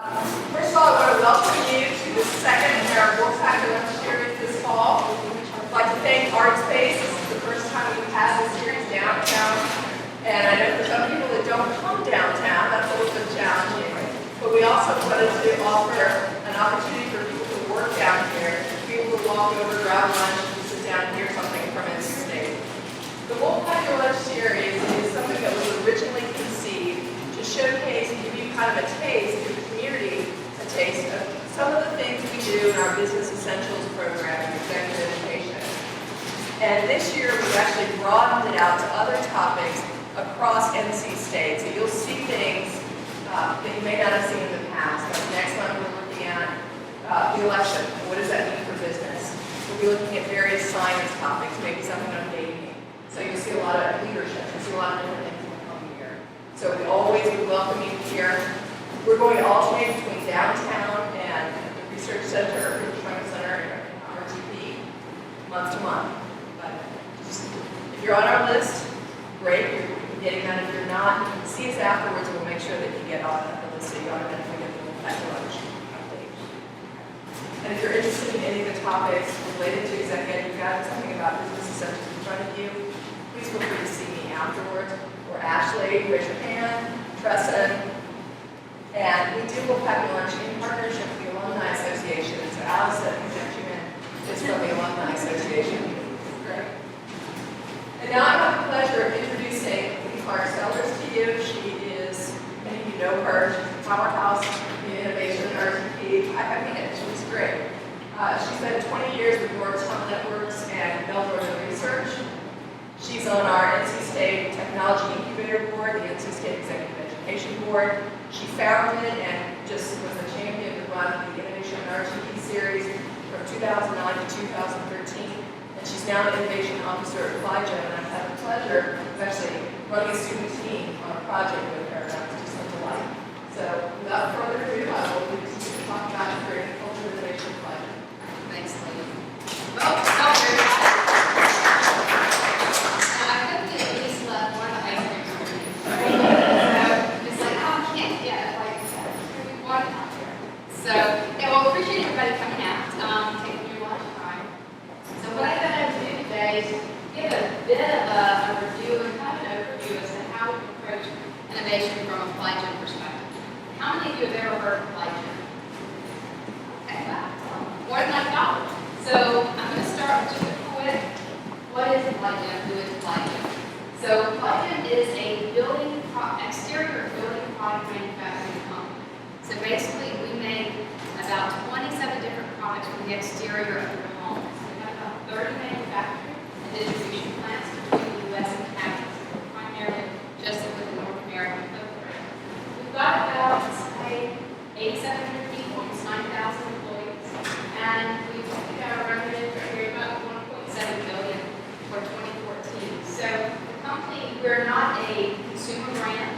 First of all, I want to welcome you to the second in our WPYL lunch series this fall. I'd like to thank Art Space. This is the first time we've had this series downtown. And I know for some people that don't come downtown, that's a little bit challenging. But we also wanted to offer an opportunity for people who work down here, people who walk over, grab lunch, and sit down and hear something from NC State. The WPYL lunch series is something that was originally conceived to showcase and give you kind of a taste, give the community a taste of some of the things we do in our Business Essentials program in executive education. And this year we've actually broadened it out to other topics across NC State. So you'll see things that you may not have seen in the past. Like next one we're looking at the election. What does that mean for business? We'll be looking at various science topics, maybe something on dating. So you'll see a lot of leadership. You'll see a lot of different things in the coming year. So we always would welcome you here. We're going to alternate between downtown and the Research Center, or Training Center, and RTP, month to month. But just, if you're on our list, great. You're getting that. If you're not, see us afterwards. We'll make sure that you get on the list so you automatically get the lunch update. And if you're interested in any of the topics related to executive, you've got something about Business Essentials in front of you, please feel free to see me afterwards. Or Ashley, raise your hand, Tressa. And we do WPYL lunch in partnership with the Alumni Association. So Allison, who sent you in, is from the Alumni Association. Great. And now I have the pleasure of introducing Clark Sellers to you. She is, many of you know her, she's a powerhouse in innovation in RTP. I mean it, she's great. She spent 20 years with North Hub Networks and Bell Northern Research. She's on our NC State Technology Incubator Board, the NC State Executive Education Board. She founded and just was the champion to run the Innovation in RTP series from 2009 to 2013. And she's now an Innovation Officer at WPYL, and I've had the pleasure of actually running a student team on a project with her, and that was just a delight. So without further ado, I will introduce you to talk about creating culture innovation WPYL. Thanks, Lee. Well, so very much. I couldn't at least left one of the ice cream companies. It's like, oh, I can't get like one out here. So, yeah, well, appreciate everybody coming out, taking your lunch time. So what I thought I would do today is give a bit of a review and kind of an overview as to how we approach innovation from a WPYL perspective. How many of you have ever heard of WPYL? Okay, wow. More than I thought. So I'm going to start with just a quick, what is WPYL? Who is WPYL? So WPYL is a exterior building product manufacturing company. So basically we make about 27 different products for the exterior of your home. So we have about 30 manufacturing and distribution plants between the U.S. and Canada, primarily just with the North American footprint. We've got about, say, 8,700 people, almost 9,000 employees, and we've got our revenue for here about $1.7 billion for 2014. So the company, we're not a consumer brand,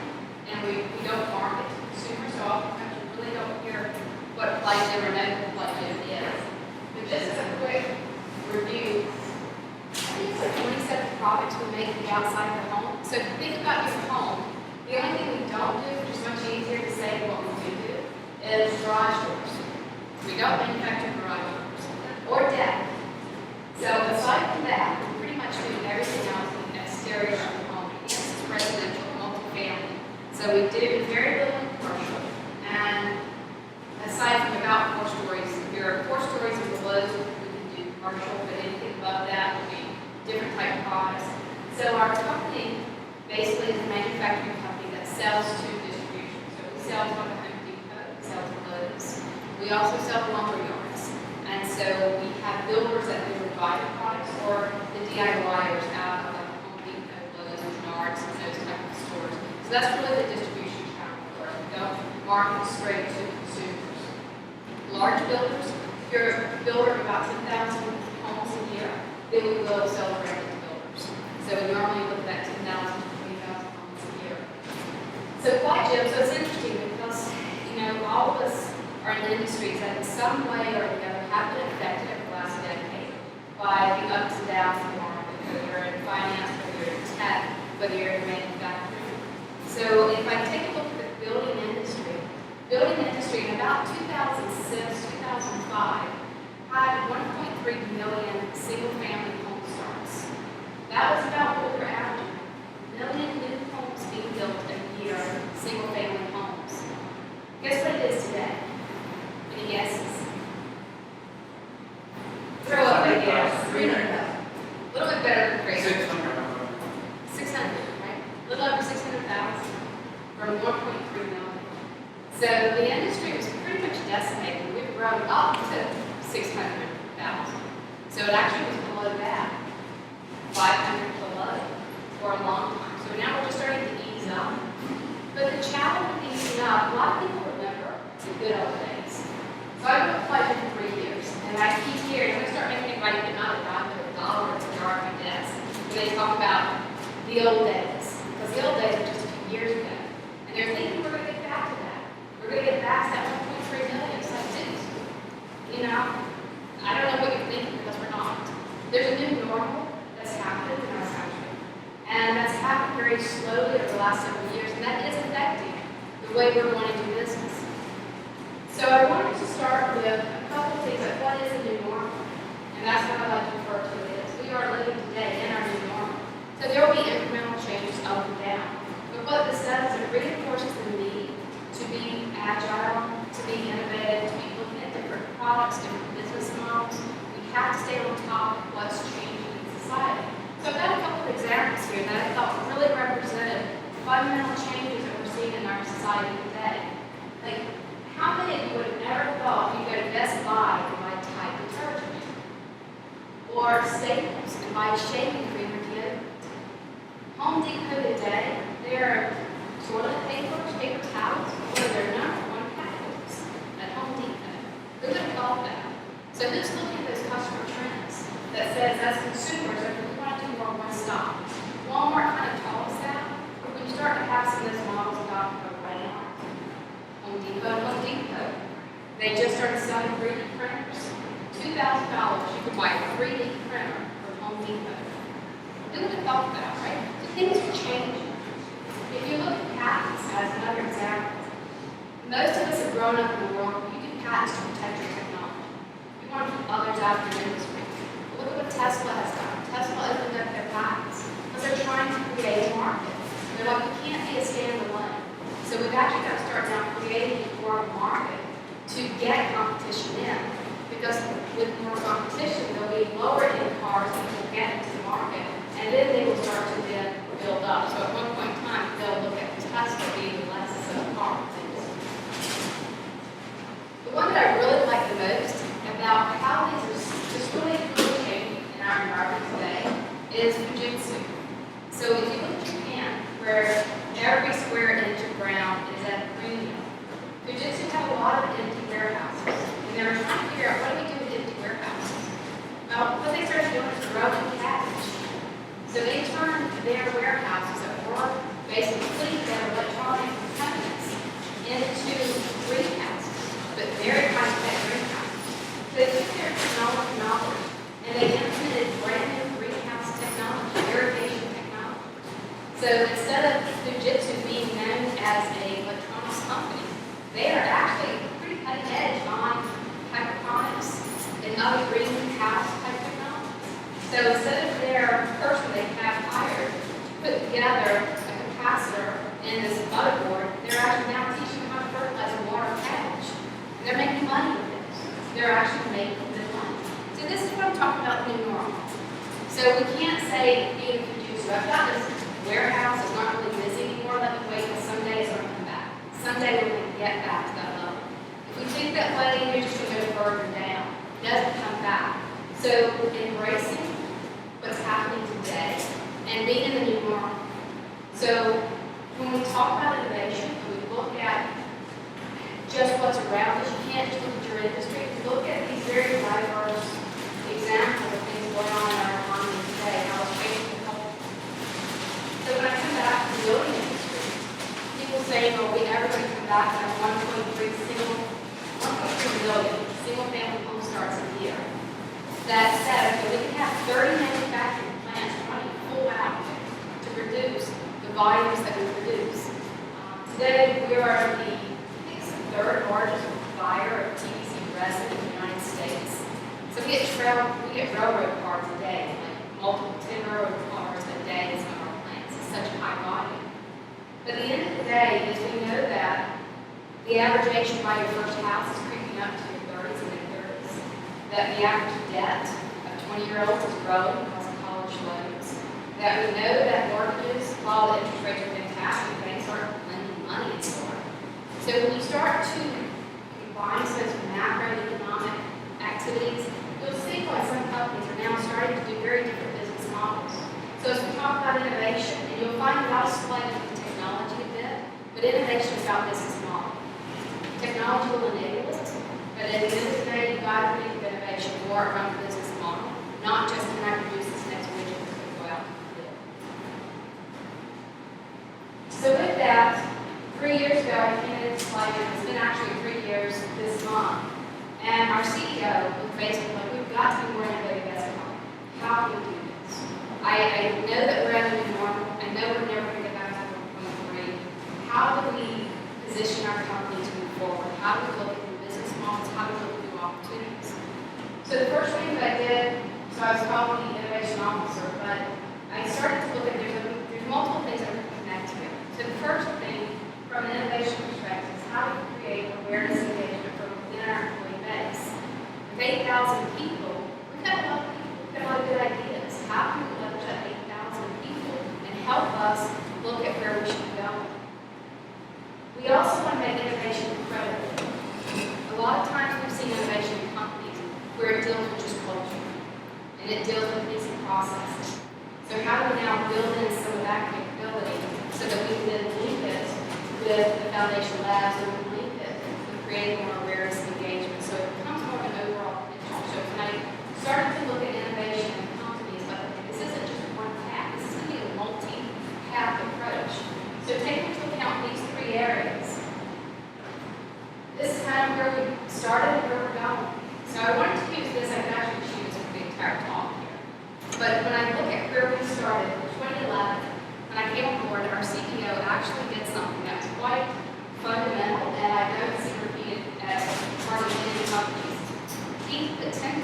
and we don't market to consumers, so oftentimes you really don't hear what WPYL or know what WPYL is. But just as a quick review, I think it's like 27 products we make for the outside of the home. So if you think about your home, the only thing we don't do, which is much easier to say what we do, is garage doors. We don't manufacture garage doors or deck. So aside from that, we pretty much do everything else in the exterior of the home. Yes, it's residential, multifamily. So we do very little in commercial. And aside from about 4 stories, if you're 4 stories or below, we can do commercial, but anything above that would be different type of products. So our company basically is a manufacturing company that sells to distribution. So we sell to the Home Depot, we sell to Lowe's. We also sell to lumber yards. And so we have builders that we provide the products, or the DIYers out of like Home Depot, Lowe's, Menards, and those type of stores. So that's really the distribution channel for us. We don't market straight to consumers. Large builders, if you're a builder of about 10,000 homes a year, then we will sell directly to builders. So we normally look at 10,000 to 20,000 homes a year. So WPYL, so it's interesting because, you know, all of us are in industries that in some way or the other have been affected over the last decade by the ups and downs of the market, whether you're in finance, whether you're in tech, whether you're in manufacturing. So if I take a look at the building industry, and about 2006, 2005, had 1.3 million single-family home starts. That was about what we were averaging. A million new homes being built a year, single-family homes. Guess what it is today? Any guesses? Throw up a guess. 300,000. A little bit better than 300. 600, right? A little over 600,000 from 1.3 million. So the industry was pretty much decimated. We've grown up to 600,000. So it actually was below that, 500 below for a long time. So now we're just starting to ease up. But the challenge with easing up, a lot of people remember the good old days. So I've been applied for 3 years, and I keep hearing, I'm going to start making it right, but not a dime, but a dollar to jar at my desk. When they talk about the old days, because the old days are just a few years ago. And they're thinking we're going to get back to that. We're going to get back to that 1.3 million. It's like, dude, you know, I don't know what you're thinking because we're not. There's a new normal that's happened in our country. And that's happened very slowly over the last several years, and that is affecting the way we're going to do business. So I wanted to start with a couple of things like what is the new normal? And that's what I like to refer to it as. We are living today in our new normal. So there will be incremental changes up and down. But what this does is it reinforces the need to be agile, to be innovative, to be looking at different products, different business models. We have to stay on top of what's changing in society. So I've got a couple of examples here that I thought really represented fundamental changes that we're seeing in our society today. Like, how many of you would have never thought you go to Best Buy and buy Tide detergent? Or Staples and buy shaving cream or deodorant? Home Depot today, their toilet paper, paper towels, one of their #1 categories at Home Depot. Who would have thought that? So who's looking at those customer trends that says, as consumers, if we want to do more, one stop? Walmart kind of taught us that, but when you start to have some of those models adopted by Walmart, Home Depot, they just started selling 3D printers. $2,000, you could buy a 3D printer from Home Depot. Who would have thought that, right? So things are changing. If you look at patents as another example, most of us have grown up in a world where you do patents to protect your technology. You want to keep others out of your industry. Look at what Tesla has done. Tesla opened up their patents because they're trying to create a market. They're like, you can't be a standalone. So we've actually got to start now creating more of a market to get competition in. Because with more competition, there'll be lower end cars that will get into the market, and then they will start to then build up. So at one point in time, they'll look at Tesla being less of a car. The one that I really like the most about how these are just really changing in our environment today is Fujitsu. So if you look at Japan, where every square inch of ground is at a premium, Fujitsu had a lot of empty warehouses. And they were trying to figure out what do we do with empty warehouses. Well, what they started doing is growing cabbage. So they turned their warehouses that were basically their electronic components into greenhouses, but very high-tech greenhouses. So they took their technology knowledge and they implemented brand new greenhouse technology, irrigation technology. So instead of Fujitsu being known as an electronics company, they are actually pretty cutting edge on hydroponics and other greenhouse type technologies. So instead of their person they have hired to put together a capacitor and this motherboard, they're actually now teaching them how to fertilize and water cabbage. And they're making money with this. They're actually making good money. So this is what I'm talking about the new normal. So we can't say being produced. I've got this warehouse is not really busy anymore. Let me wait because someday it's going to come back. Someday we're going to get back to that level. If we think that way, you're just going to go further down. It doesn't come back. So embracing what's happening today and being in the new normal. So when we talk about innovation, when we look at just what's around us, you can't just look at your industry. Look at these very diverse examples of things going on in our economy today, how it's changing the culture. So when I come back to the building industry, people say, well, we never going to come back to that 1.3 million single-family home starts a year. That said, okay, we can have 30 manufacturing plants running full out to produce the volumes that we produce. Today, we are the third largest buyer of TVC resin in the United States. So we get railroad cars a day, like multiple 10 railroad cars a day in some of our plants. It's such a high volume. But at the end of the day is we know that the average age to buy your first house is creeping up to your 30s and mid-30s. That the average debt of 20-year-olds is growing because of college loans. That we know that mortgages, while the interest rates are fantastic, banks aren't lending money anymore. So when you start to combine some macroeconomic activities, you'll see why some companies are now starting to do very different business models. So as we talk about innovation, and you'll find a lot of split in technology a bit, but innovation is about business model. Technology will enable it, but at the end of the day, you've got to think of innovation more around the business model, not just can I produce this next widget that's going to go out and build. So with that, 3 years ago, I came in this slide, and it's been actually 3 years this month, and our CEO looked basically like, we've got to be more innovative as a company. How do we do this? I know that we're at a new normal. I know we're never going to get back to 1.3. How do we position our company to move forward? How do we look at new business models? How do we look at new opportunities? So the first thing that I did, so I was called the innovation officer, but I started to look at, there's multiple things that are connected here. So the first thing, from an innovation perspective, is how do we create awareness and engagement from within our employee base? With 8,000 people, we've got a lot of people, we've got a lot of good ideas. How can we leverage that 8,000 people and help us look at where we should be going? We also want to make innovation credible. A lot of times we've seen innovation in companies where it deals with just culture, and it deals with basic processes. So how do we now build in some of that capability so that we can then link it with the foundation labs, and we link it with creating more awareness and engagement, so it becomes more of an overall picture. So when I started to look at innovation in companies, but this isn't just one path, this is going to be a multi-path approach. So take into account these 3 areas. This is kind of where we started and where we're going. So I wanted to use this, I could actually choose for the entire talk here. But when I look at where we started in 2011, when I came on board, our CEO actually did something that was quite fundamental, and I don't see repeated as part of many companies. He put 10%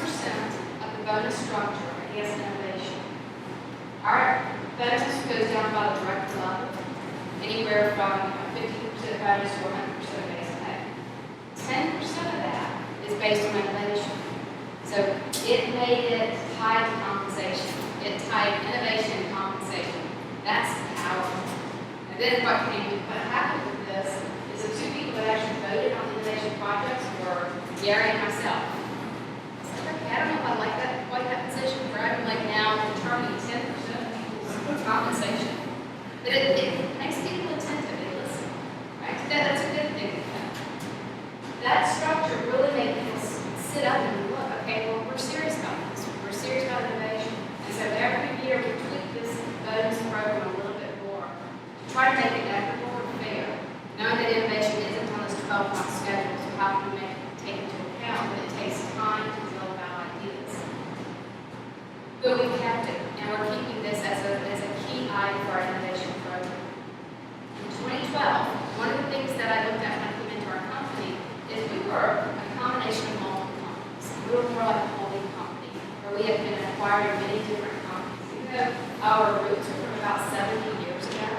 of the bonus structure against innovation. Our bonus goes down by the director level, anywhere from 50% bonus to 100% base pay. 10% of that is based on innovation. So it made it tied to compensation. It tied innovation and compensation. That's powerful. And then what happened with this is the 2 people that actually voted on the innovation projects were Gary and myself. I was like, okay, I don't know if I like that position, where I'm like now determining 10% of people's compensation. But it makes people attentive and listen. Right? So that's a good thing. That structure really made people sit up and look, okay, well, we're serious about this. We're serious about innovation. And so every year we tweak this bonus program a little bit more to try to make it equitable and fair, knowing that innovation isn't on this 12-month schedule, so how can we take into account that it takes time to develop our ideas. But we kept it, and we're keeping this as a key item for our innovation program. In 2012, one of the things that I looked at when I came into our company is we were a combination of multiple companies. We were more like a holding company, where we had been acquiring many different companies. Even though our roots are from about 70 years ago,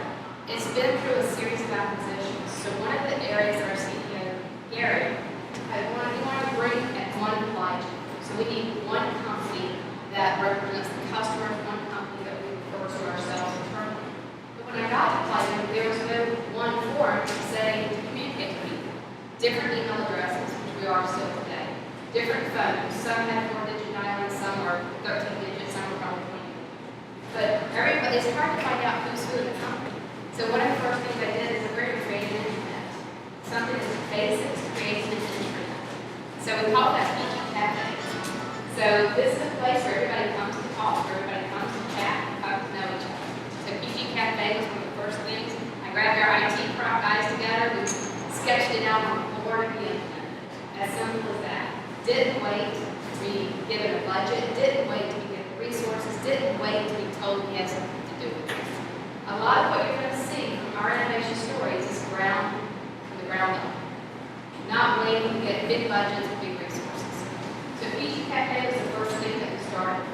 it's been through a series of acquisitions. So one of the areas that our CEO, Gary, we wanted to bring at one supply chain. So we need one company that represents the customer, one company that we refer to ourselves internally. But when I got to supply chain, there was no one forum to say, to communicate to people. Different email addresses, which we are still today. Different phones. Some had 4-digit dialing, some are 13 digits, some are probably 20 digits. But it's hard to find out who's who in the company. So one of the first things I did is we're going to create an intranet. Something as basic as creating an intranet. So we call that PG Cafe. So this is a place where everybody comes to talk, where everybody comes to chat, and come to know each other. So PG Cafe was one of the first things. I grabbed our IT guys together, we sketched it out on the board and we implemented it. As simple as that. Didn't wait to be given a budget, didn't wait to be given resources, didn't wait to be told he had something to do with it. A lot of what you're going to see from our innovation stories is from the ground up. Not waiting way you can get big budgets and big resources. So PG Cafe was the first thing that we started.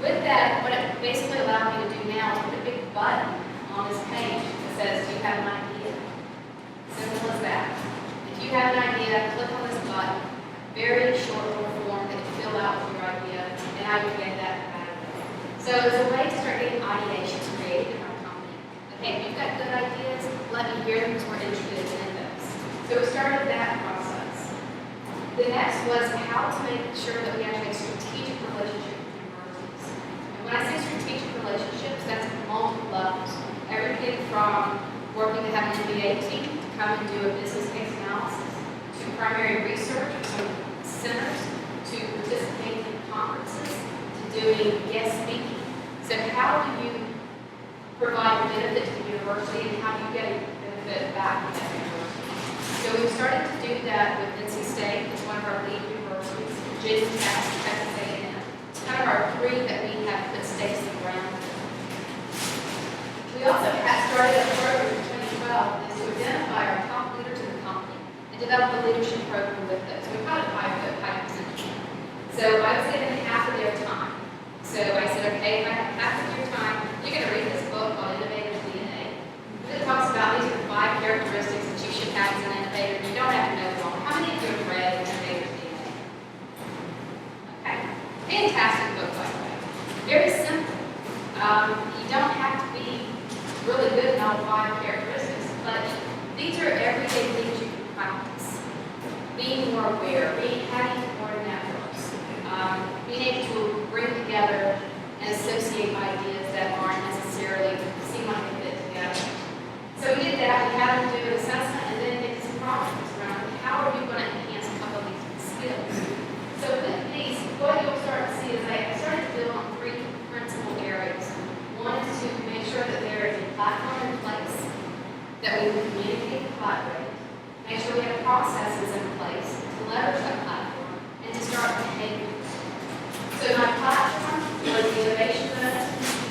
With that, what it basically allowed me to do now is put a big button on this page that says, do you have an idea? Simple as that. If you have an idea, click on this button, very short little form that you fill out with your idea, and I would get that back. So it's a way to start getting ideations created in our company. Okay, if you've got good ideas, let me hear them because we're interested in those. So we started that process. The next was how to make sure that we actually have strategic relationships with universities. And when I say strategic relationships, that's at multiple levels. Everything from working to have an MBA team to come and do a business case analysis, to primary research, so centers, to participating in conferences, to doing guest speaking. So how do you provide benefit to the university and how do you get a benefit back from that university? So we've started to do that with NC State. It's one of our lead universities. Virginia Tech, Texas A&M. It's kind of our three that we have put stakes in the ground. We also have started a program in 2012 is to identify our top leaders in the company and develop a leadership program with those. We call it 5-foot high potential. So I was given half of their time. So I said, okay, if I have half of your time, you're going to read this book called Innovator's DNA. It talks about these are the 5 characteristics that you should have as an innovator. You don't have to know them all. How many of you have read Innovator's DNA? Okay. Fantastic book, by the way. Very simple. You don't have to be really good in all 5 characteristics, but these are everyday things you can practice. Being more aware, having more networks, being able to bring together and associate ideas that aren't necessarily seem like they fit together. So we did that. We had them do an assessment and then make some projects around how are you going to enhance a couple of these skills. So with these, what you'll start to see is I started to build on 3 principal areas. One is to make sure that there is a platform in place that we can communicate and collaborate. Make sure we have processes in place to leverage that platform and to start behavior. So my platform was the innovation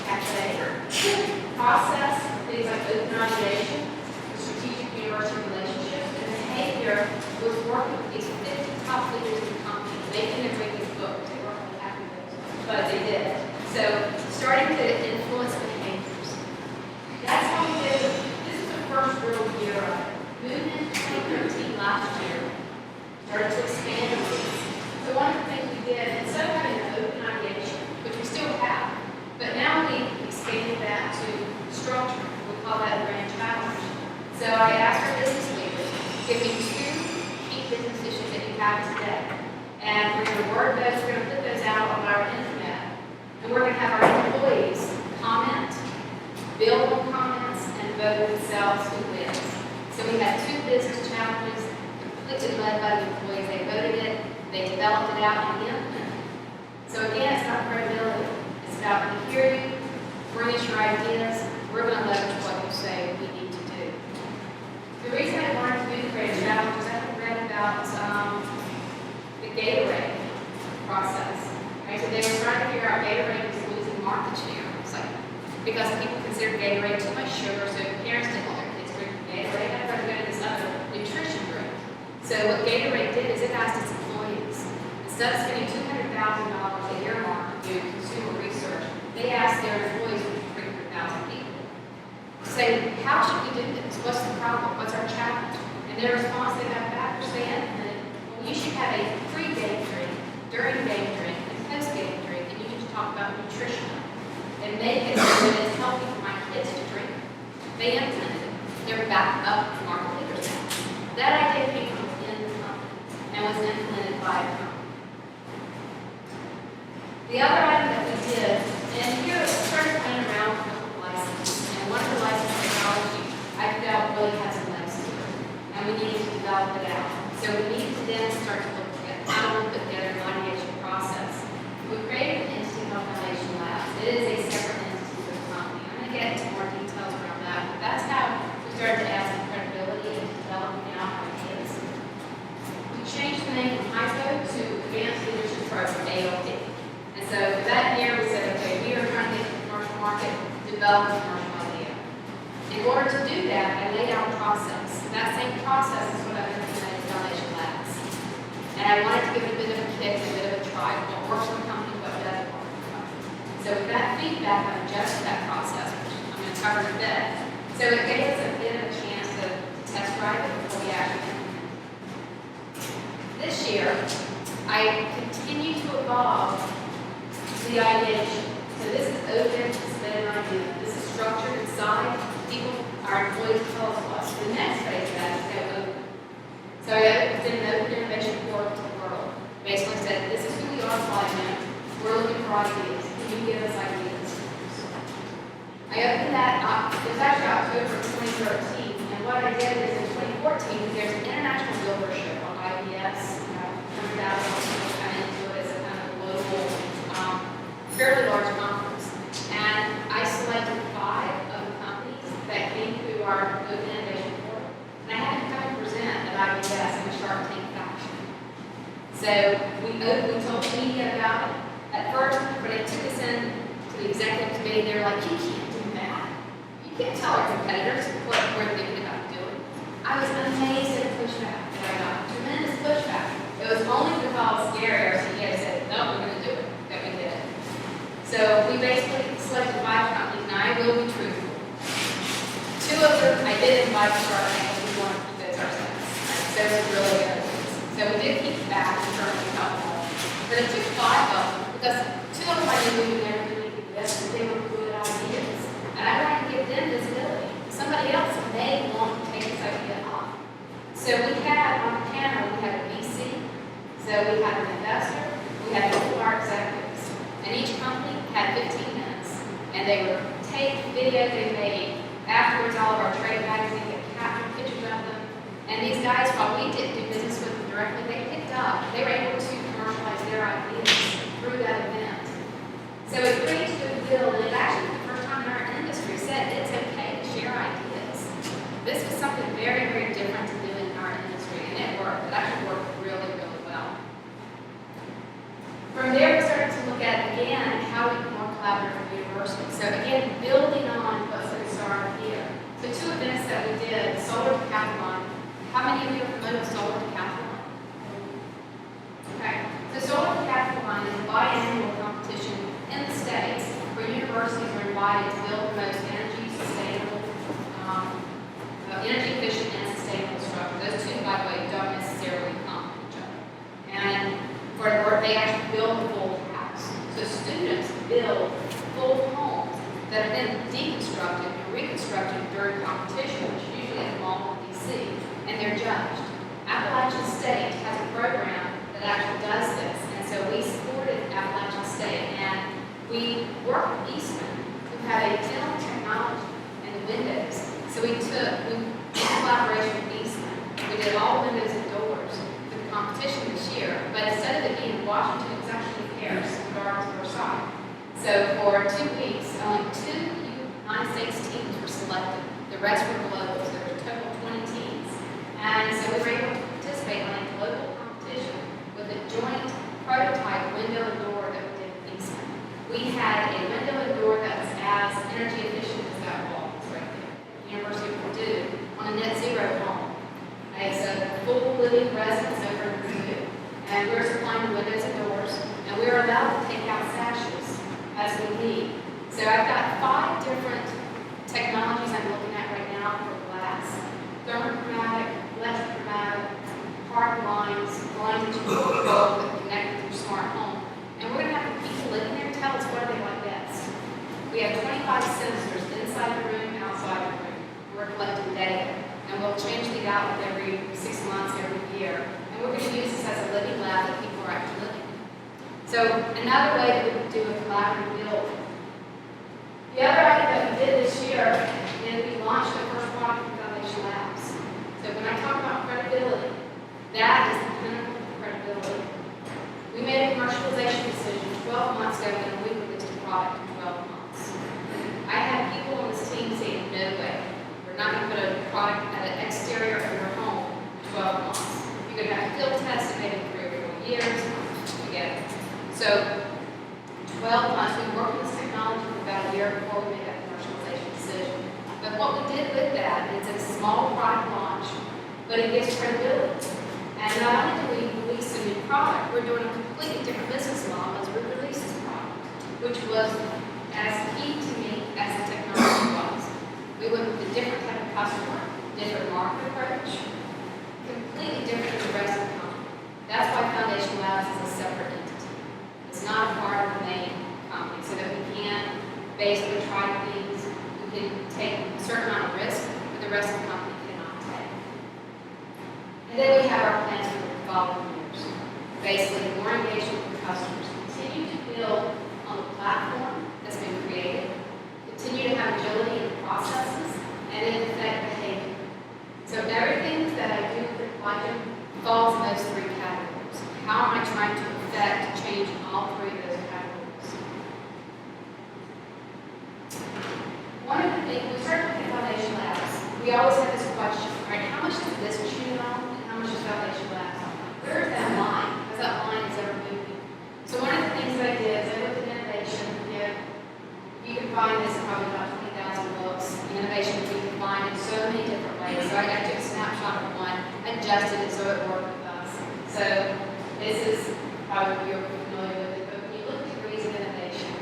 cafe, process, things like open ideation, strategic university relationships, and behavior was working with these 50 top leaders in the company. They didn't read these books, they weren't really happy with those, but they did. So starting to influence behaviors. That's how we did it. This is the first real year of it. Moved in 2013 last year, started to expand on this. So one of the things we did, instead of having an open ideation, which we still have, but now we expanded that to structure. We call that a grand challenge. So I asked our business leaders, give me 2 key business issues that you have today. And we're going to word those, we're going to put those out on our internet. And we're going to have our employees comment, build on comments, and vote themselves who wins. So we had 2 business challenges completely led by the employees. They voted it, they developed it out, and implemented it. So again, it's not credibility. It's about we hear you, bring us your ideas, we're going to leverage what you say we need to do. The reason I wanted to do the Grand Challenge is I read about the Gatorade process. Right? So they were trying to figure out Gatorade was losing market share. It's like, because people consider Gatorade too much sugar, so parents didn't want their kids drinking Gatorade. I'd rather go to this other nutrition drink. So what Gatorade did is it asked its employees, instead of spending $200,000 a year on to do consumer research, they asked their employees, 300,000 people, to say, how should we do this? What's the problem? What's our challenge? And their response they got back was saying, well, you should have a pre-game drink, during game drink, and post-game drink, and you can just talk about nutrition and make it so that it's healthy for my kids to drink. They implemented it. They're back up to market leaders now. That idea came from within the company and was implemented by the company. The other item that we did, and here we started playing around with a couple of licenses, and one of the license technology I felt really had some legs to it, and we needed to develop it out. So we needed to then start to look at how to put together an ideation process. We created an entity called Foundation Labs. It is a separate entity for the company. I'm going to get into more details around that, but that's how we started to add some credibility and developing out ideas. We changed the name from HISO to Advanced Leadership Program, ALP. And so for that year, we said, okay, we are trying to get to the commercial market, develop a commercial idea. In order to do that, I laid out a process. That same process is what I've implemented in I wanted to give it a bit of a kick, a bit of a try. What works for the company, what doesn't work for the company. So with that feedback, I've adjusted that process, which I'm going to cover in a bit. So it gave us a bit of a chance to test drive it before we actually implement. This year, I continue to evolve the ideation. So this is open, submit an idea. This is structured inside. People, our employees tell us what. So the next phase of that is go open. So I did an open innovation report to the world. Basically said, this is who we are, Flyman. We're looking for ideas. Can you give us ideas? I opened that up. It was actually October 2013. And what I did is in 2014, there's an international builder show on IBS. 100,000 people come into it as a kind of global, fairly large conference. And I selected 5 of the companies that came through our open innovation portal. And I had to come and present at IBS in a Shark Tank fashion. So we told the media about it. At first, when they took us in to the executive committee, they were like, you can't do that. You can't tell our competitors what we're thinking about doing. I was amazed at the pushback that I got. Tremendous pushback. It was only because Gary, our CEO, said, no, we're going to do it, that we did it. So we basically selected 5 companies, and I will be truthful. 2 of them I did invite to Shark Tank, we wanted to keep those ourselves. So it was really good. So we did keep it back in terms of companies. But it took 5 of them, because 2 of them I knew we would never do anything with this, and they were good ideas. And I wanted to give them visibility. Somebody else may want to take this idea off. So we had, on the panel, we had a VC, so we had an investor, we had all of our executives, and each company had 15 minutes, and they would take video they made. Afterwards, all of our trade magazines would capture pictures of them, and these guys, while we didn't do business with them directly, they picked up, they were able to commercialize their ideas through that event. So it creates goodwill, and it actually, for the first time in our industry, said it's okay to share ideas. This was something very, very different to do in our industry, and it worked. It actually worked really, really well. From there, we started to look at, again, how we can more collaborative with universities. So again, building on what's going to start here. So 2 events that we did, Solar Decathlon. How many of you are familiar with Solar Decathlon? Okay. So Solar Decathlon is a biannual competition in the States where universities are invited to build the most energy sustainable, energy efficient and sustainable structure. Those 2, by the way, don't necessarily complement each other. And for work, they actually build a full house. So students build full homes that are then deconstructed and reconstructed during competition, which is usually at the mall in DC, and they're judged. Appalachian State has a program that actually does this, and so we supported Appalachian State, and we worked with Eastman, who had a film technology and the windows. So in collaboration with Eastman, we did all the windows and doors for the competition this year, but instead of it being in Washington, it was actually in Paris, in Gardens Versailles. So for 2 weeks, only 2 United States teams were selected. The rest were global, so there were a total of 20 teams. And so we were able to participate on a global competition with a joint prototype window and door that we did with Eastman. We had a window and door that was as energy efficient as that wall right there. University of Purdue on a net zero home. Okay, so full living residence over in Purdue. And we were supplying the windows and doors, and we were allowed to take out sashes as we need. So I've got 5 different technologies I'm looking at right now for glass. Thermochromatic, electrochromatic, hard lines that you can control that connect with your smart home. And we're going to have the people living there tell us what they like best. We have 25 sensors inside the room, outside the room. We're collecting data, and we'll change these out every 6 months, every year. And we're going to use this as a living lab that people are actually living in. So another way that we can do a collaborative build. The other item that we did this year is we launched the first product in Foundation Labs. So when I talk about credibility, that is the pinnacle of credibility. We made a commercialization decision 12 months ago, and we released a product in 12 months. I had people on this team saying, no way, we're not going to put a product at an exterior of your home in 12 months. You're going to have to field test it maybe 3 or 4 years to get it. So 12 months, we worked with this technology for about a year before we made that commercialization decision. But what we did with that is a small product launch, but it gives credibility. And not only do we release a new product, we're doing a completely different business model as we release this product, which was as key to me as the technology was. We went with a different type of customer, different market approach, completely different than the rest of the company. That's why Foundation Labs is a separate entity. It's not a part of the main company, so that we can basically try things. We can take a certain amount of risk, but the rest of the company cannot take. And then we have our plans for the following years. Basically, more engagement with customers. Continue to build on the platform that's been created. Continue to have agility in the processes, and then affect behavior. So everything that I do with Elijah falls in those three categories. How am I trying to affect change in all three of those categories? One of the things, we started with Foundation Labs, we always have this question, right? How much does business unit own, and how much does Foundation Labs own? Where is that line? Because that line is ever moving. So one of the things that I did is I looked at innovation. You can find this in probably about 20,000 books. Innovation can be defined in so many different ways. So I took a snapshot of one, adjusted it so it worked with us. So this is probably you're familiar with it, but when you look at degrees of innovation,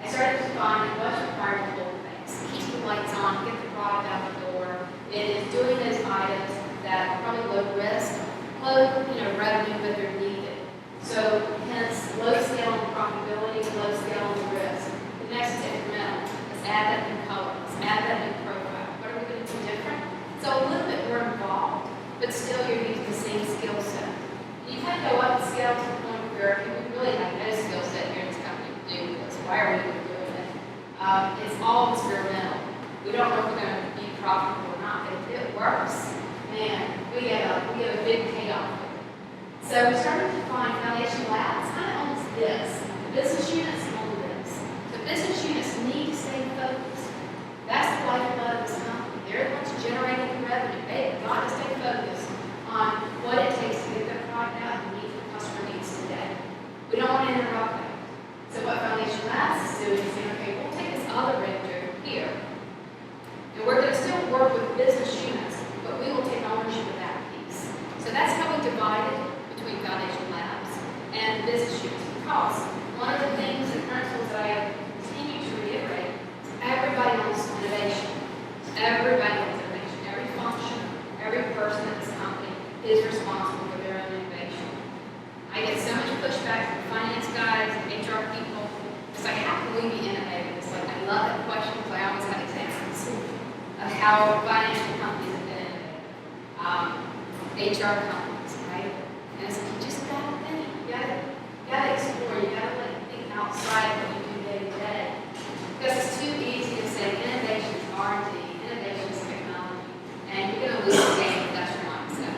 I started to find what's required to hold things. Keep the lights on, get the product out the door. It is doing those items that are probably low risk, low revenue, but they're needed. So hence low scale and profitability, low scale and risk. The next is incremental. Let's add that new color. Let's add that new profile. What are we going to do different? So a little bit more involved, but still you're using the same skill set. You kind of go up the scale to the point where we really have no skill set here in this company to do this. Why are we even doing it? It's all experimental. We don't know if we're going to be profitable or not. If it works, man, we get a big payoff. So we started to find Foundation Labs kind of owns this. The business units own this. The business units need to stay focused. That's the lifeblood of this company. They're the ones generating the revenue. They've got to stay focused on what it takes to get their product out and meet the customer needs today. We don't want to interrupt that. So what Foundation Labs is doing is saying, okay, we'll take this other revenue here. And we're going to still work with business units, but we will take ownership of that piece. So that's how we divided between Foundation Labs and business units. Because one of the things and principles that I have continued to reiterate is everybody wants innovation. Everybody wants innovation. Every function, every person in this company is responsible for their own innovation. I get so much pushback from finance guys and HR people. It's like, how can we be innovative? It's like, I love that question because I always have examples of how financial companies have been innovative. HR companies, right? And it's like, you just gotta think. You gotta explore. You gotta think outside of what you do day to day. Because it's too easy to say innovation is R&D, innovation is technology, and you're gonna lose the game if that's your mindset.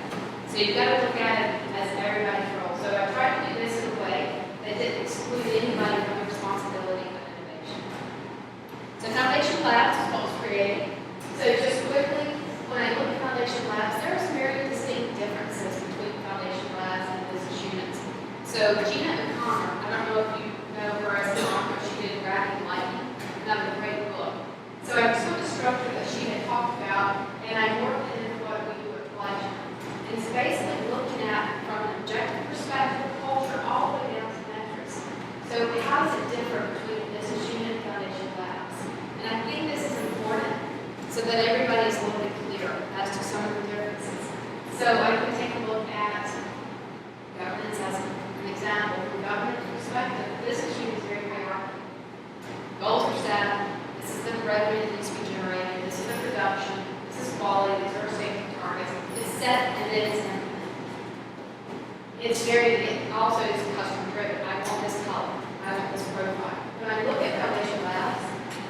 So you've got to look at it as everybody's role. So I tried to do this in a way that didn't exclude anybody from the responsibility of innovation. So Foundation Labs is what was created. So just quickly, when I look at Foundation Labs, there are some very distinct differences between Foundation Labs and business units. So Gina O'Connor, I don't know if you know her as an author, she did Grabbing Lightning, another great book. So I took the structure that she had talked about, and I worked it into what we do at Elijah. And it's basically looking at from an objective perspective, culture, all the way down to metrics. So how does it differ between a business unit and Foundation Labs? And I think this is important so that everybody is a little bit clearer as to some of the differences. So I can take a look at governance as an example. From a governance perspective, business unit is very hierarchical. Goals are set. This is the revenue that needs to be generated. This is the production. This is quality. These are safety targets. It's set and then it's implemented. It's very, also it's customer driven. I want this color. I want this profile. When I look at Foundation Labs,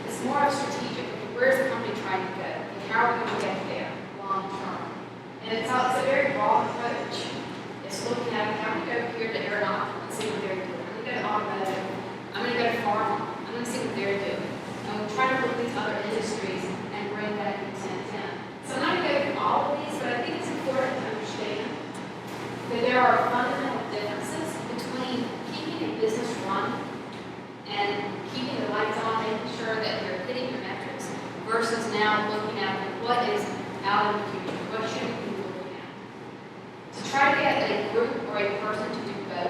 it's more of strategic. Where's the company trying to go? And how are we going to get there long term? And it's a very broad approach. It's looking at how we go here to aeronautical and see what they're doing. I'm going to go to automotive. I'm going to go to pharma. I'm going to see what they're doing. And we're trying to look at these other industries and bring that intent in. So I'm not going to go through all of these, but I think it's important to understand that there are fundamental differences between keeping a business run and keeping the lights on, making sure that you're hitting your metrics, versus now looking at what is out in the future, what should we be looking at. To try to get a group or a person to do both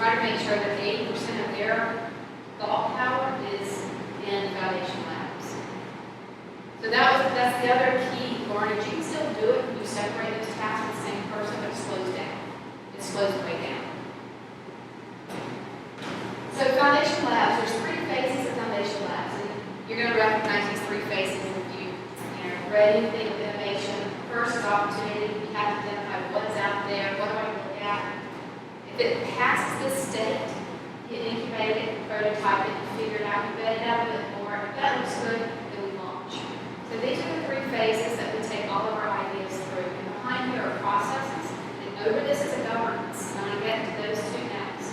try to make sure that 80% of their thought power is in foundation labs. So that's the other key learning. You can still do it when you separate those tasks with the same person, but it slows down. It slows way down. So foundation labs, there's 3 phases of foundation labs, and you're going to recognize these 3 phases if you read anything with innovation. First is opportunity. You have to identify what's out there, what do I look at. If it passes this state, you incubate it, prototype it, you figure it out, you vet it out a bit more. If that looks good, then we launch. So these are the 3 phases that we take all of our ideas through. And behind here are processes, and over this is a governance. And I'm going to get into those 2 next.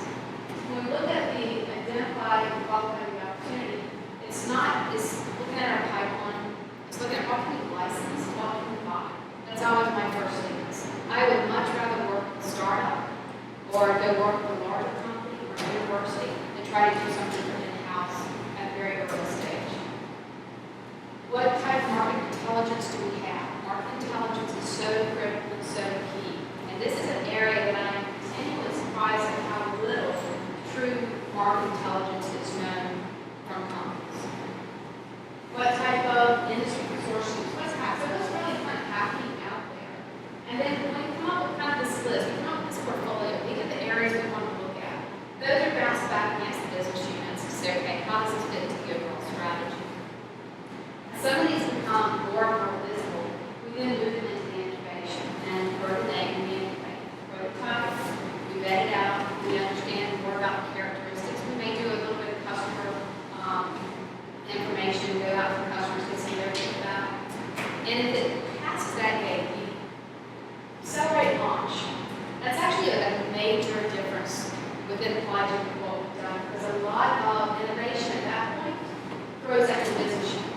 When we look at the identify and qualify the opportunity, it's looking at our pipeline, it's looking at what can we license, what can we buy. That's always my first thing. I would much rather work with a startup or go work with a larger company or a university than try to do something for in-house at a very early stage. What type of market intelligence do we have? Market intelligence is so critical and so key. And this is an area that I'm continually surprised at how little true market intelligence is known from companies. What type of industry resources, what's happening, so what's really kind of happening out there. And then when we come up with kind of this list, we come up with this portfolio, these are the areas we want to look at. Those are bounced back against the business units to say, okay, how does this fit into the overall strategy? Some of these become more and more visible. We then move them into the incubation. And for the day, we incubate prototype, we vet it out, we understand more about the characteristics. We may do a little bit of customer information, go out to customers, get some of their feedback. And if it passes that gate, we accelerate launch. That's actually a major difference within Applied to what we've done, because a lot of innovation at that point throws at the business unit.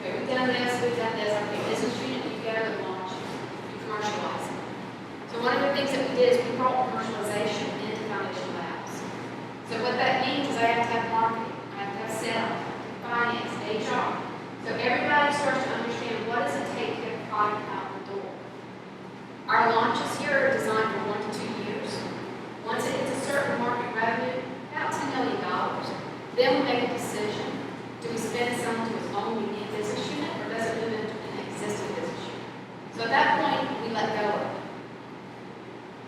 Okay, we've done this, okay, business unit, you go to launch, you commercialize it. So one of the things that we did is we brought commercialization into Foundation Labs. So what that means is I have to have marketing, I have to have sales, finance, HR. So everybody starts to understand what does it take to get a product out the door. Our launches here are designed for 1 to 2 years. Once it hits a certain market revenue, about $10 million, then we make a decision. Do we spend some to its own unique business unit, or does it move into an existing business unit? So at that point, we let go of it.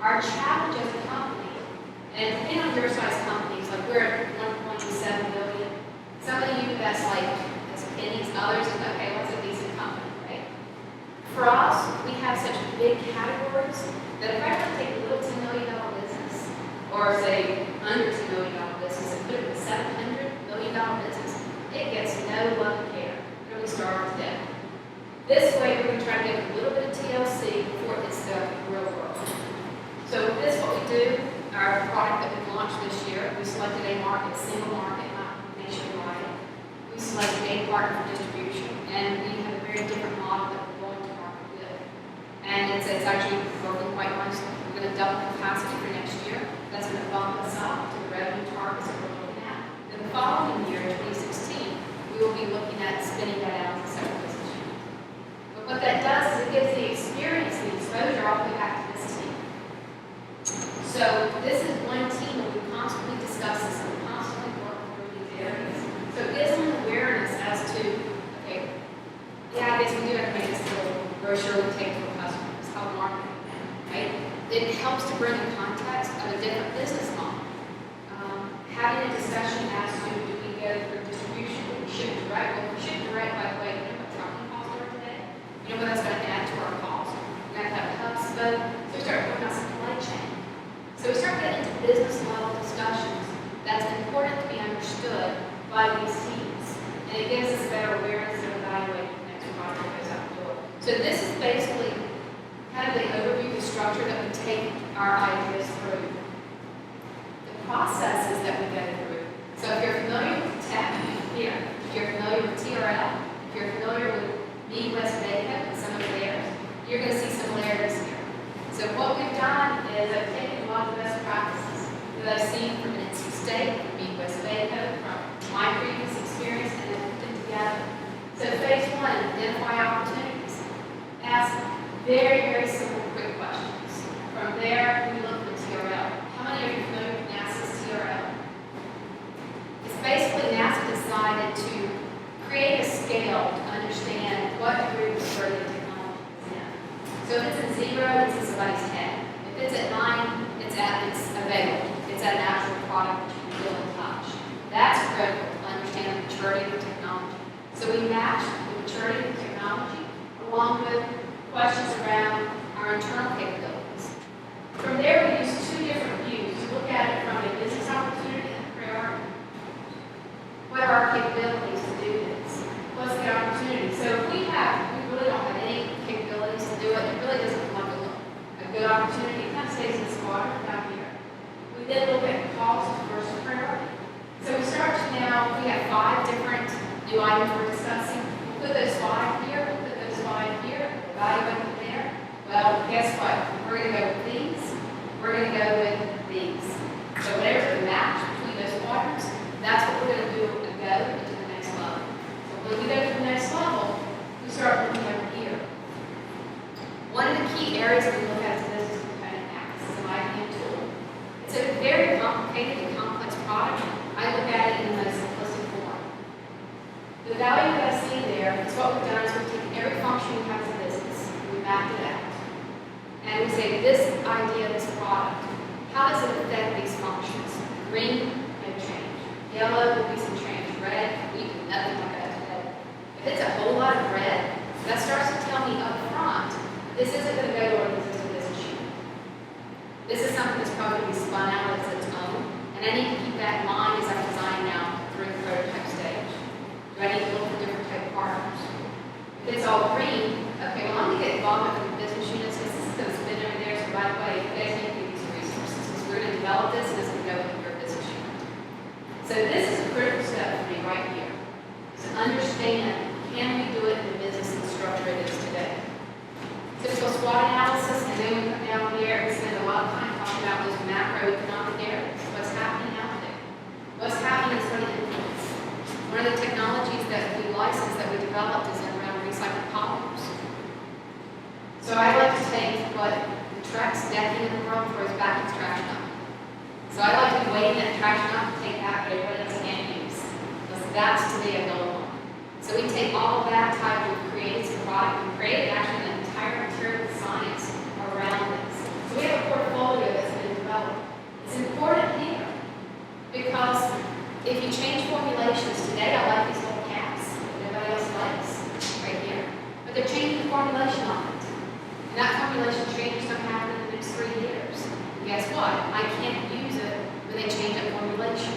Our challenge as a company, and depending on your size companies, like we're at 1.7 billion. Some of you, that's like as pennies. Others, okay, what's a decent company, right? For us, we have such big categories that if I were to take a little $10 million business, or say under $10 million business, and put it in a $700 million business, it gets no love and care. Really start today. This way, we're going to try to give a little bit of TLC before it hits the real world. So with this, what we do, our product that we've launched this year, we selected a market, single market, not nationwide. We selected a partner for distribution, and we have a very different model that we're going to market with. And it's actually working quite nicely. We're going to double capacity for next year. That's going to bump us up to the revenue targets that we're looking at. Then the following year, in 2016, we will be looking at spinning that out as a separate business unit. But what that does is it gives the experience, the exposure all the way back to this team. So this is one team that we constantly discuss this and we constantly work through these areas. So it gives them awareness as to, okay, yeah, I guess we do have to make this little brochure we take to a customer. It's called marketing, right? It helps to bring in context of a different business model. Having a discussion as to do we go through distribution, do we ship direct? Well, if we ship direct, by the way, you know what trucking costs are today? You know what that's going to add to our cost? We're going to have a hub spoke. So we start talking about supply chain. So we start getting into business level discussions that's important to be understood by these teams. And it gives us better awareness of evaluating the next project that goes out the door. So this is basically kind of the overview, the structure that we take our ideas through. The processes that we go through. So if you're familiar with tech, here. If you're familiar with TRL, if you're familiar with Midwest Vaco and some of theirs, you're going to see similarities here. So what we've done is I've taken a lot of the best practices that I've seen from NC State, from Midwest Vaco, from my previous experience, and then put them together. So phase 1, identify opportunities. Ask very, very simple, quick questions. From there, we look for TRL. How many of you familiar with NASA product that you can feel and touch. That's critical to understand the maturity of the technology. So we match the maturity of the technology along with questions around our internal capabilities. From there, we use two different views to look at it from a business opportunity and a priority. What are our capabilities to do this? What's the opportunity? So if we really don't have any capabilities to do it, it really doesn't look like a good opportunity. It kind of stays in this quadrant down here. We then look at cost versus priority. So we start to now, we have 5 different new items we're discussing. We'll put those 5 here, we'll put those 5 here, evaluate them there. Well, guess what? We're going to go with these. We're going to go with these. So whatever the match between those quadrants, that's what we're going to do and go into the next level. So when we go to the next level, we start looking over here. One of the key areas we look at is business component analysis, an IBM tool. It's a very complicated and complex product. I look at it in the most simplistic form. The value that I see there is what we've done is we've taken every function we have as a business, and we mapped it out. And we say, this idea, this product, how does it affect these functions? Green, no change. Yellow will be some change. Red, we do nothing like that today. If it's a whole lot of red, that starts to tell me up front, this isn't going to go to an existing business unit. This is something that's probably going to be spun out as its own, and I need to keep that in mind as I design now through the prototype stage. Do I need to look for different type of partners? If it's all green, okay, well, I'm going to get involved with the business units because this is going to spin over there, so by the way, you guys need to use these resources because we're going to develop this and it's going to go into your business unit. So this is a critical step for me right here, to understand, can we do it in the business and the structure it is today? Typical SWOT analysis, and then we come down here and spend a lot of time talking about those macroeconomic areas. What's happening out there? What's happening is going to influence. One of the technologies that we licensed, that we developed, is around recycled polymers. So I like to take what the Trex decking in the world throws back into trash dump. So I like to weigh that trash dump and take that, but everybody else can't use. Because that's to me a goal. So we take all of that type of created some product and created actually an entire material science around this. So we have a portfolio that's been developed. It's important here because if you change formulations today, I like these little caps that everybody else likes right here. But they're changing the formulation on it. And that formulation change is going to happen in the next 3 years. And guess what? I can't use it when they change that formulation.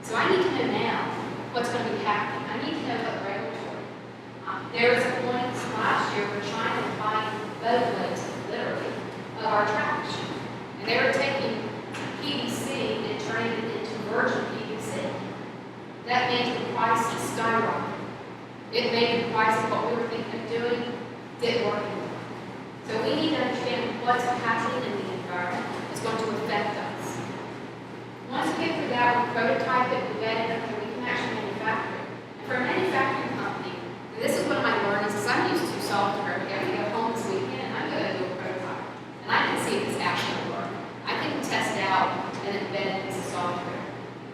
So I need to know now what's going to be happening. I need to know what regulatory. There was a point last year where China was buying boatloads, literally, of our trash. And they were taking PVC and turning it into virgin PVC. That made the price skyrocket. It made the price of what we were thinking of doing didn't work anymore. So we need to understand what's happening in the environment that's going to affect us. Once we get through that, we prototype it, we vet it, and we can actually manufacture it. And for a manufacturing company, this is one of my learnings, is I'm used to software. I'm going to go home this weekend, and I'm going to do a prototype. And I can see if this actually works. I can test it out and embed it as a software.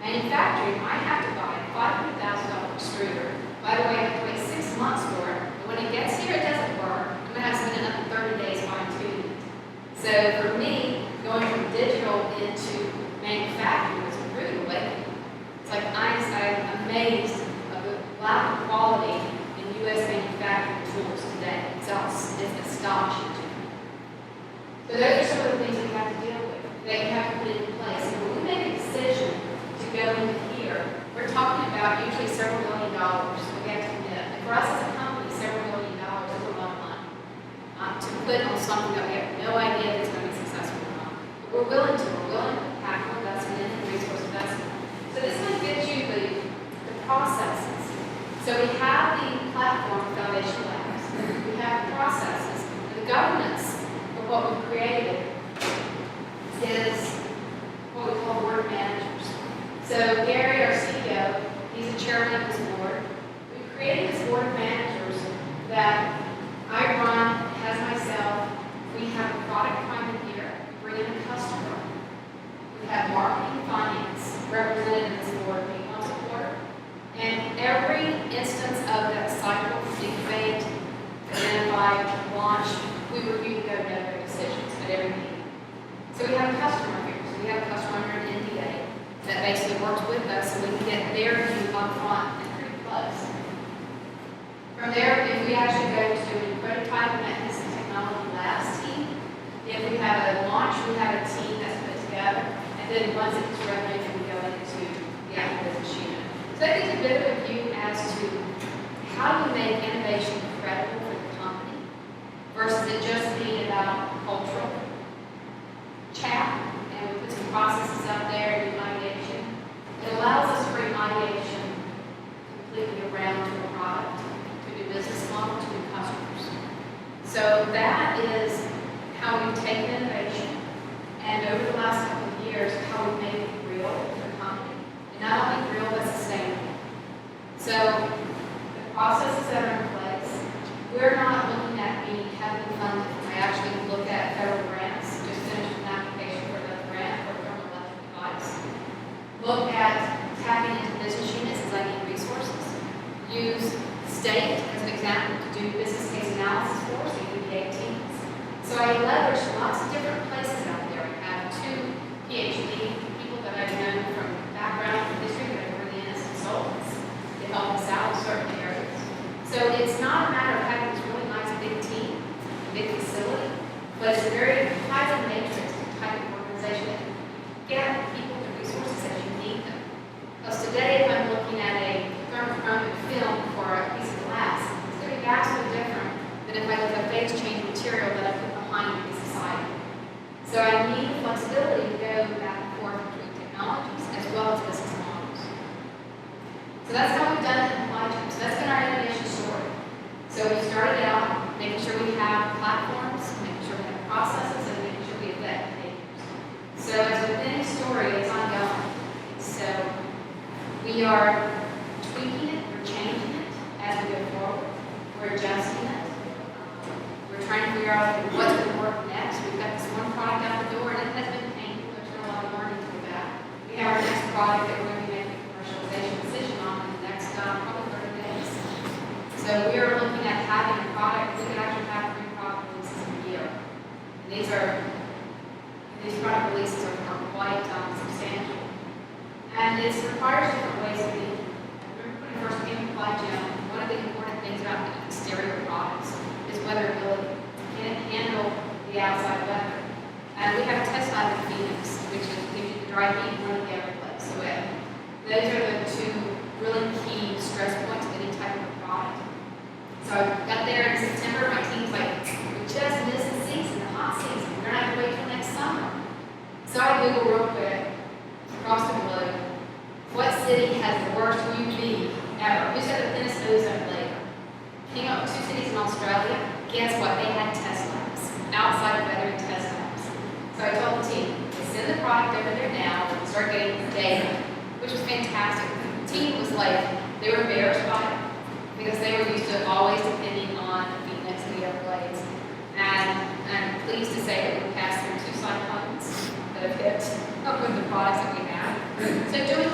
Manufacturing, I have to buy a $500,000 extruder. By the way, I have to wait 6 months for it. And when it gets here, it doesn't work. I'm going to have to spend another 30 days fine-tuning it. So for me, going from digital into manufacturing was a rude awakening. It's like I'm amazed of the lack of quality in U.S. manufacturing tools today. It's astonishing to me. So those are some of the things that we have to deal with, that you have to put into place. And when we make a decision to go into here, we're talking about usually several $1 million that we have to commit. And for us as a company, several $1 million is a lot of money to put on something that we have no idea if it's going to be successful or not. But we're willing to put capital investment in and resource investment. So this one gives you the processes. So we have the platform Foundation Labs. We have the processes. And the governance of what we've created is what we call board managers. So Gary, our CEO, he's the chairman of this board. We created this board of managers that I run as myself. We have a product department here. We bring in a customer. We have marketing, finance represented in this board meeting once a quarter. And every instance of that cycle, incubate, identify, launch, we review the go-no-go decisions at every meeting. So we have a customer here. So we have a customer under an NDA. basically works with us so we can get their view up front and pretty close. From there, if we actually go to a prototype and that is the technology labs team, if we have a launch, we have a team that's put together, and then once it's revenue, then we go into the actual business unit. So that gives a bit of a view as to how do we make innovation credible for the company versus it just being about cultural chat, and we put some processes out there and do ideation. It allows us to bring ideation completely around to a product, to a business model, to new customers. So that is how we've taken innovation, and over the last couple of years, how we've made it real for the company. And not only real, but sustainable. So the processes that are in place, we're not looking at being heavily funded. I actually look at federal grants, just finished an application for another grant for a thermal electric device. Look at tapping into business units as I need resources. Use state as an example to do business case analysis for us, EPA teams. So I leverage lots of different places out there. I have 2 PhD people that I've known from background and history that I bring in as consultants to help us out in certain areas. So it's not a matter of having this really nice big team, a big facility, but it's a very highly matrixed type of organization that can get people the resources as you need them. Because today, if I'm looking at a thermochromic film for a piece of glass, it's going to be vastly different than if I look at phase change material that I put behind a piece of siding. So I need the flexibility to go back and forth between technologies as well as business models. So that's how we've done it in supply chain. So that's been our innovation story. So we started out making sure we have platforms, making sure we have processes, and making sure we have vet behaviors. So as with any story, it's ongoing. So we are tweaking it, we're changing it as we go forward. We're adjusting it. We're trying to figure out what's going to work next. We've got this one product out the door, and it has been painful. There's been a lot of learning through that. We have our next product that we're going to be making a commercialization decision on in the next probably 30 days. So we are looking at having a product. We could actually have 3 product releases a year. And these product releases are quite substantial. And it requires different ways of thinking. I remember when I first came to Supply Chain, one of the important things about the exterior products is weatherability. Can it handle the outside weather? And we have a test lab in Phoenix, which is gives you the dry heat and running the other place. So those are the 2 really key stress points of any type of product. So I got there in September, my team's like, we just missed the season, the hot season. We're not going to wait till next summer. So I Googled real quick, across the globe, what city has the worst UV ever? Who's got the thinnest ozone layer? Came up with 2 cities in Australia. Guess what? They had test labs, outside weathering test labs. So I told the team, send the product over there now and start getting data, which was fantastic. The team was like, they were embarrassed by it because they were used to always depending on Phoenix and the Everglades. And I'm pleased to say that we passed through 2 cyclones that have hit up with the products that we have. So doing